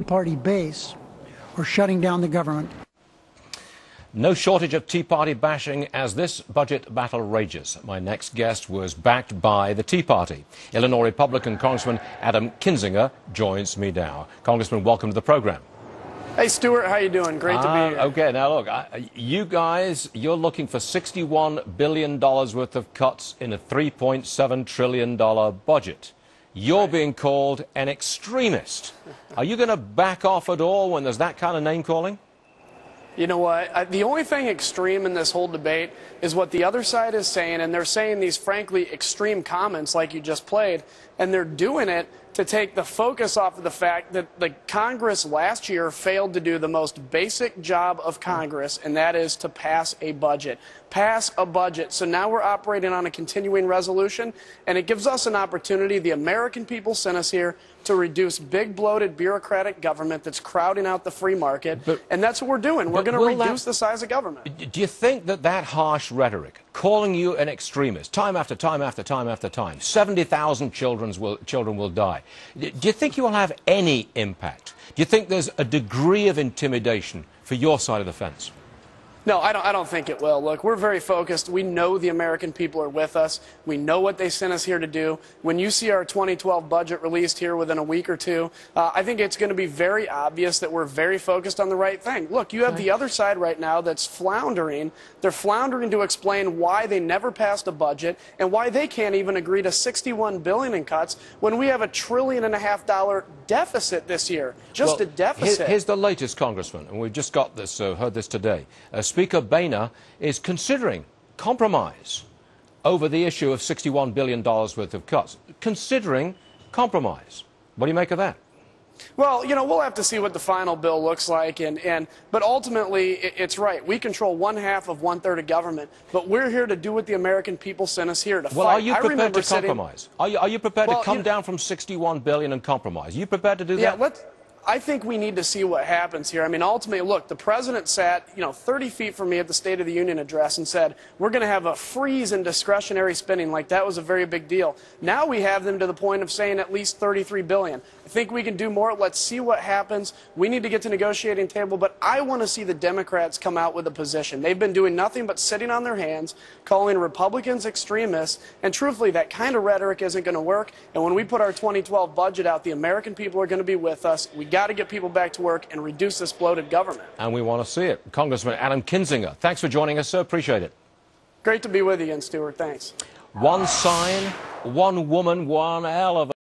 Party base or shutting down the government. No shortage of Tea Party bashing as this budget battle rages. My next guest was backed by the Tea Party. Illinois Republican Congressman Adam Kinzinger joins me now. Congressman, welcome to the program. Hey, Stuart, how you doing? Great to be here. Okay, now look, you guys, you're looking for $61 billion worth of cuts in a $3.7 trillion budget. You're being called an extremist. Are you going to back off at all when there's that kind of name-calling? You know what? The only thing extreme in this whole debate is what the other side is saying, and they're saying these frankly extreme comments like you just played, and they're doing it to take the focus off of the fact that the Congress last year failed to do the most basic job of Congress, and that is to pass a budget. Pass a budget. So now we're operating on a continuing resolution, and it gives us an opportunity, the American people sent us here, to reduce big, bloated, bureaucratic government that's crowding out the free market, and that's what we're doing. We're going to reduce the size of government. Do you think that harsh rhetoric, calling you an extremist, time after time after time after time, 70,000 children will die, do you think you will have any impact? Do you think there's a degree of intimidation for your side of the fence? No, I don't think it will. Look, we're very focused. We know the American people are with us. We know what they sent us here to do. When you see our 2012 budget released here within a week or two, I think it's going to be very obvious that we're very focused on the right thing. Look, you have the other side right now that's floundering. They're floundering to explain why they never passed a budget and why they can't even agree to $61 billion in cuts when we have a $1.5 trillion deficit this year. Just a deficit. Here's the latest, Congressman, and we've just got this, heard this today. Speaker Boehner is considering compromise over the issue of $61 billion worth of cuts. Considering compromise. What do you make of that? Well, you know, we'll have to see what the final bill looks like, but ultimately, it's right. We control 1/2 of 1/3 of government, but we're here to do what the American people sent us here to fight. Well, are you prepared to compromise? Are you prepared to come down from $61 billion and compromise? Are you prepared to do that? Yeah, I think we need to see what happens here. I mean, ultimately, look, the president sat, 30 feet from me at the State of the Union address and said, we're going to have a freeze in discretionary spending, like that was a very big deal. Now we have them to the point of saying at least $33 billion. I think we can do more. Let's see what happens. We need to get to the negotiating table, but I want to see the Democrats come out with a position. They've been doing nothing but sitting on their hands, calling Republicans extremists, and truthfully, that kind of rhetoric isn't going to work. And when we put our 2012 budget out, the American people are going to be with us. We got to get people back to work and reduce this bloated government. And we want to see it. Congressman Adam Kinzinger, thanks for joining us, sir. Appreciate it. Great to be with you again, Stuart. Thanks. One sign, one woman, one hell of a